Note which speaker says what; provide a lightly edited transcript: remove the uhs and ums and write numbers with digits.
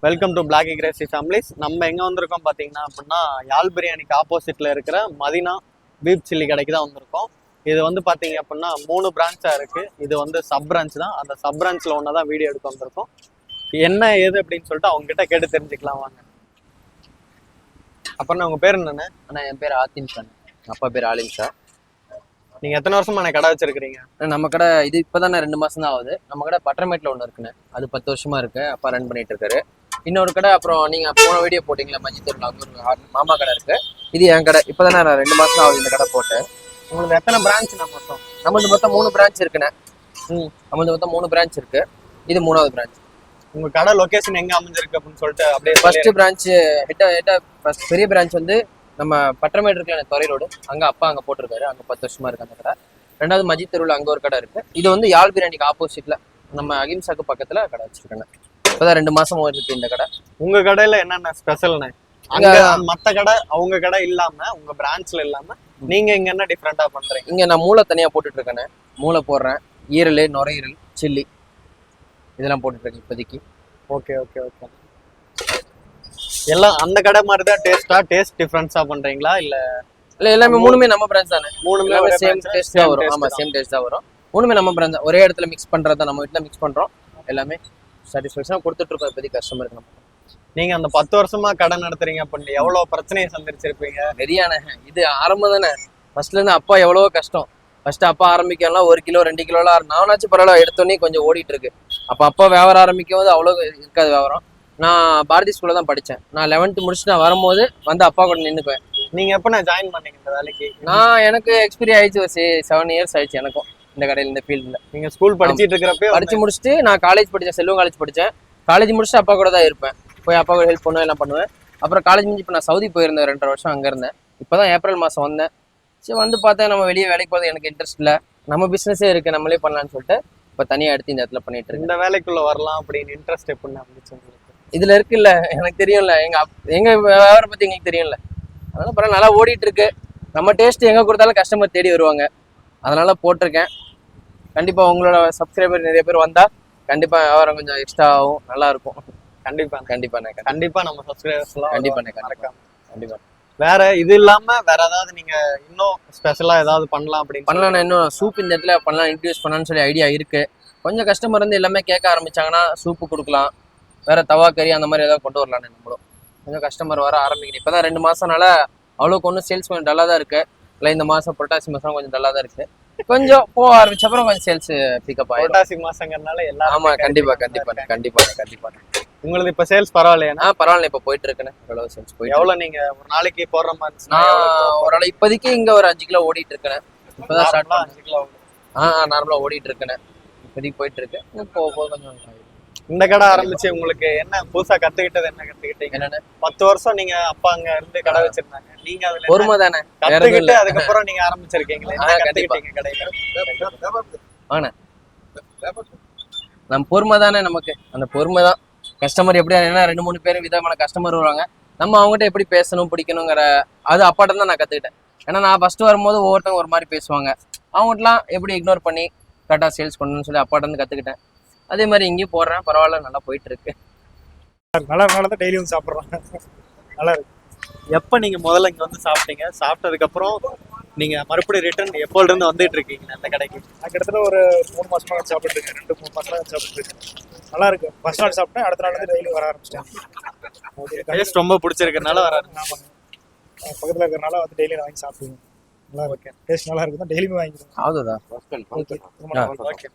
Speaker 1: Welcome to black crazy families. நம்ம எங்கே வந்திருக்கோம் பார்த்தீங்கன்னா அப்படின்னா யாழ் பிரியாணிக்கு ஆப்போசிட்டில் இருக்கிற மதினா பீப் சில்லி கடைக்கு தான் வந்திருக்கோம். இது வந்து பார்த்தீங்க அப்படின்னா 3 பிரான்ச்சாக இருக்குது. இது வந்து சப் பிரான்ச் தான். அந்த சப் பிரான்ச்சில் ஒன்று தான் வீடியோ எடுக்க வந்திருக்கோம். என்ன ஏது அப்படின்னு சொல்லிட்டு அவங்க கிட்ட கேட்டு தெரிஞ்சுக்கலாம் வாங்க. அப்புறம் உங்கள் பேர் என்னென்ன?
Speaker 2: ஆனால் என் பேர் ஆத்தின் ஷா, அப்பா பேர் ஆலிம் ஷா.
Speaker 1: நீங்கள் எத்தனை வருஷமா கடை வச்சிருக்கிறீங்க?
Speaker 2: நம்ம கடை இது இப்போதான் 2 மாதம் தான் ஆகுது. நம்ம கடை பட்டர்மேட்டில் ஒன்று இருக்குண்ணே, அது 10 வருஷமா இருக்கு. அப்பா ரன் பண்ணிட்டு இருக்காரு. இன்னொரு கடை அப்புறம் நீங்கள் போன வீடியோ போட்டிங்களா மஞ்சித்தூரில், அங்கே ஒரு மாமா கடை இருக்கு. இது என் கடை. இப்போதான் நான் 2 மாதம் ஆகுது இந்த கடை போட்டேன்.
Speaker 1: உங்களுக்கு எத்தனை பிரான்ச் மொத்தம்?
Speaker 2: நம்மளது மொத்தம் 3 பிரான்ச் இருக்குண்ணே. நம்மளது மொத்தம் 3 பிரான்ச் இருக்கு. இது 3வது பிரான்ச்.
Speaker 1: உங்க கடை லொகேஷன் எங்க அமைஞ்சிருக்கு அப்படின்னு சொல்லிட்டு அப்படியே.
Speaker 2: ஃபர்ஸ்ட் பிரான்ச் ஃபர்ஸ்ட் பெரிய பிரான்ச் வந்து நம்ம பட்டர்மேட் இருக்குல்ல, துறை ரோடு, அங்கே அப்பா அங்கே போட்டிருக்காரு. அங்கே 10 வருஷமா இருக்கு அந்த கடை. 2வது மஜித் தெருவில் அங்கே ஒரு கடை இருக்கு. இது வந்து யாழ் பிரியாணிக்கு ஆப்போசிட்ல நம்ம அகிம்சாக்கு பக்கத்துல கடை வச்சிருக்கேன். இப்போதான் 2 மாசம் இருக்கு இந்த கடை.
Speaker 1: உங்க கடையில என்னென்ன ஸ்பெஷல்னு? அங்க மத்த கடை அவங்க கடை இல்லாம உங்க பிரான்ச்ல இல்லாம நீங்க இங்க என்ன டிஃபரெண்டா பண்றீங்க?
Speaker 2: இங்க நான் மூளை தனியா போட்டுட்டு இருக்கேன். மூளை போடுறேன், ஈரல், நுரையீரல், சில்லி இதெல்லாம் போட்டுட்டு இருக்கேன் இப்போதைக்கு.
Speaker 1: Okay okay okay. எல்லாம் அந்த கடை மாதிரி தான் டேஸ்ட் டிஃபரன்ஸா பண்றீங்களா இல்ல?
Speaker 2: இல்ல, எல்லாமே 3மே நம்ம பிரான்ச் தானே.
Speaker 1: 3மே
Speaker 2: சேம் டேஸ்ட் தான் வரும். ஆமா, சேம் டேஸ்ட் தான் வரும். 3மே நம்ம பிரான்ச் தான். ஒரே இடத்துல மிக்ஸ் பண்றத நம்ம வீட்டுல மிக்ஸ் பண்றோம். எல்லாமே சாட்டிஸ்ஃபேக்ஷனா கொடுத்துட்டு இருக்கோம் இப்போதைக்கு கஸ்டமருக்கு. நம்ம
Speaker 1: நீங்க அந்த 10 வருஷமா கடை நடத்துறீங்க அப்படின்னு எவ்வளவு பிரச்சனையை சந்திச்சிருப்பீங்க?
Speaker 2: நிறையான. இது ஆரம்பம் தானே. ஃபர்ஸ்ட்ல இருந்து அப்பா எவ்வளவோ கஷ்டம். ஃபர்ஸ்ட் அப்பா ஆரம்பிக்கலாம் 1 கிலோ 2 கிலோலாம் நானாச்சும் பரவாயில்ல எடுத்தோடனே கொஞ்சம் ஓடிட்டு இருக்கு. அப்பா வியாபாரம் ஆரம்பிக்கும் போது அவ்வளோ இருக்காது வியாபாரம். நான் பாரதி ஸ்கூல்ல தான் படித்தேன். நான் 11th முடிச்சுட்டு நான் வரும்போது வந்து அப்பா கூட நின்றுக்குவேன்.
Speaker 1: நீங்க எப்போ நான் ஜாயின் பண்ணீங்க இந்த வேலைக்கு?
Speaker 2: எனக்கு எக்ஸ்பீரியன் ஆயிடுச்சு, ஒரு 7 இயர்ஸ் ஆயிடுச்சு எனக்கும் இந்த கடையில், இந்த ஃபீல்டில்.
Speaker 1: நீங்க ஸ்கூல் படிச்சுட்டு இருக்கிறப்ப
Speaker 2: படிச்சு முடிச்சுட்டு நான் காலேஜ் படித்தேன், செல்வம் காலேஜ் படித்தேன். காலேஜ் முடிச்சுட்டு அப்பா கூட தான் இருப்பேன். போய் அப்பா கூட ஹெல்ப் பண்ணுவேன், எல்லாம் பண்ணுவேன். அப்புறம் காலேஜ் முடிஞ்சு இப்போ நான் சவுதி போயிருந்தேன், 2.5 வருஷம் அங்கே இருந்தேன். இப்போ தான் ஏப்ரல் மாதம் வந்தேன். சரி, வந்து பார்த்தேன் நம்ம வெளியே வேலைக்கு போகிறது எனக்கு இன்ட்ரெஸ்ட் இல்லை, நம்ம பிஸ்னஸே இருக்குது, நம்மளே பண்ணலான்னு சொல்லிட்டு இப்போ தனியாக எடுத்து இந்த இடத்துல பண்ணிட்டு இருக்கேன்.
Speaker 1: இந்த வேலைக்குள்ள வரலாம் அப்படின்னு இன்ட்ரெஸ்ட் எப்படின்னு இருந்துச்சு உங்களுக்கு?
Speaker 2: இதில் இருக்குல்ல, எனக்கு தெரியும்ல, எங்கள் வியாபாரம் பற்றி எங்களுக்கு தெரியும்ல. அதனால பரவாயில்ல, நல்லா ஓடிட்டு இருக்கு. நம்ம டேஸ்ட் எங்கே கொடுத்தாலும் கஸ்டமர் தேடி வருவாங்க. அதனால போட்டிருக்கேன். கண்டிப்பாக உங்களோட சப்ஸ்கிரைபர் நிறைய பேர் வந்தால் கண்டிப்பாக வியாபாரம் கொஞ்சம் எக்ஸ்ட்ரா ஆகும், நல்லா இருக்கும். கண்டிப்பா நம்ம சப்ஸ்கிரைபர்ஸ் எல்லாம் கண்டிப்பா.
Speaker 1: வேற இது இல்லாம வேற ஏதாவது நீங்க இன்னும் ஸ்பெஷலா ஏதாவது பண்ணலாம் அப்படின்னு
Speaker 2: பண்ணலாம்? இன்னும் சூப் இந்த இடத்துல பண்ணலாம், இன்ட்ரடியூஸ் பண்ணலாம்னு சொல்லி ஐடியா இருக்கு. கொஞ்சம் கஸ்டமர் வந்து எல்லாமே கேட்க ஆரம்பிச்சாங்கன்னா சூப்பு கொடுக்கலாம், வேற தவா கறி அந்த மாதிரி ஏதாவது கொண்டு வரலான்னு நம்மளும். கொஞ்சம் கஸ்டமர் வர ஆரம்பிக்கணும். இப்போதான் 2 மாசம்னால அவ்வளோக்கு ஒன்றும் சேல்ஸ் கொஞ்சம் டல்லாக தான் இருக்கு. இல்லை, இந்த மாசம் புரட்டாசி மாசம் கொஞ்சம் டல்லாக தான் இருக்கு. கொஞ்சம் போக ஆரம்பிச்ச அப்புறம் கொஞ்சம் சேல்ஸ் பிக்கப் ஆகும்.
Speaker 1: புரட்டாசி மாசங்கிறதுனால எல்லாம்.
Speaker 2: ஆமா, கண்டிப்பா.
Speaker 1: உங்களுக்கு இப்ப சேல்ஸ் பரவாயில்லையா?
Speaker 2: பரவாயில்ல, இப்ப போயிட்டு இருக்குன்னு. எவ்வளவு சேல்ஸ் போயிட்டு?
Speaker 1: எவ்வளவு நீங்க ஒரு நாளைக்கு போடுற மாதிரி?
Speaker 2: நான் ஒரு நாள் இப்போதைக்கு இங்க ஒரு 5 கிலோ ஓடிட்டு இருக்கேன். இப்பதான் ஸ்டார்ட் பண்ண.
Speaker 1: 5 கிலோ
Speaker 2: நார்மலா ஓடிட்டு இருக்கேன். இப்போதைக்கு போயிட்டு இருக்கு. போக கொஞ்சம்.
Speaker 1: இந்த கடை ஆரம்பிச்சு உங்களுக்கு என்ன புதுசா கத்துக்கிட்டது? என்ன கத்துக்கிட்டீங்க?
Speaker 2: என்னன்னு
Speaker 1: 10 வருஷம் நீங்க அப்பா அங்க இருந்து கடை வச்சிருந்தாங்க, நீங்க அதுல
Speaker 2: பொறுமை தானே
Speaker 1: கத்துக்கிட்டு அதுக்கப்புறம் நீங்க ஆரம்பிச்சிருக்கீங்களே, கத்துக்கிட்டீங்க கடையில?
Speaker 2: நம்ம பொறுமை தானே, நமக்கு அந்த பொறுமை தான். கஸ்டமர் எப்படி, ஏன்னா 2-3 பேர் விதமான கஸ்டமர் வருவாங்க. நம்ம அவங்ககிட்ட எப்படி பேசணும் பிடிக்கணுங்கிற அது அப்பாட்ட தான் நான் கற்றுக்கிட்டேன். ஏன்னா நான் ஃபர்ஸ்ட் வரும்போது ஒவ்வொருத்தவங்க ஒரு மாதிரி பேசுவாங்க. அவங்ககிட்டலாம் எப்படி இக்னோர் பண்ணி கரெக்டாக சேல்ஸ் பண்ணணும்னு சொல்லி அப்பாட்ட இருந்து கற்றுக்கிட்டேன். அதே மாதிரி இங்கேயும் போடுறேன், பரவாயில்ல, நல்லா போயிட்டு இருக்கு.
Speaker 3: நல்லா தான் டெய்லி வந்து சாப்பிட்றோம், நல்லா இருக்கு.
Speaker 1: எப்போ நீங்க முதல்ல இங்க வந்து சாப்பிட்டீங்க? சாப்பிட்டதுக்கப்புறம் நீங்க மறுபடியும் ரிட்டர்ன் எப்போல இருந்து வந்துட்டு இருக்கீங்க அந்த கடைக்கு?
Speaker 3: நான் கிட்டத்தட்ட ஒரு 3 மாசமா சாப்பிட்டு இருக்கேன், 2-3 மாசமா சாப்பிட்டு இருக்கேன். நல்லா இருக்கு. ஃபர்ஸ்ட் நாள் சாப்பிட்டேன், அடுத்த நாள் வந்து டெய்லி வர ஆரம்பிச்சிட்டேன்.
Speaker 1: டேஸ்ட் ரொம்ப பிடிச்சிருக்கனால வர
Speaker 3: ஆமாங்க, பக்கத்தில் இருக்கிறனால வந்து டெய்லி நான் வாங்கி சாப்பிடுவேன். நல்லா இருக்கு, டேஸ்ட் நல்லா இருக்கு தான், டெய்லியுமே வாங்கிடுவேன்.
Speaker 2: அவ்வளோதான்.
Speaker 3: ஓகே.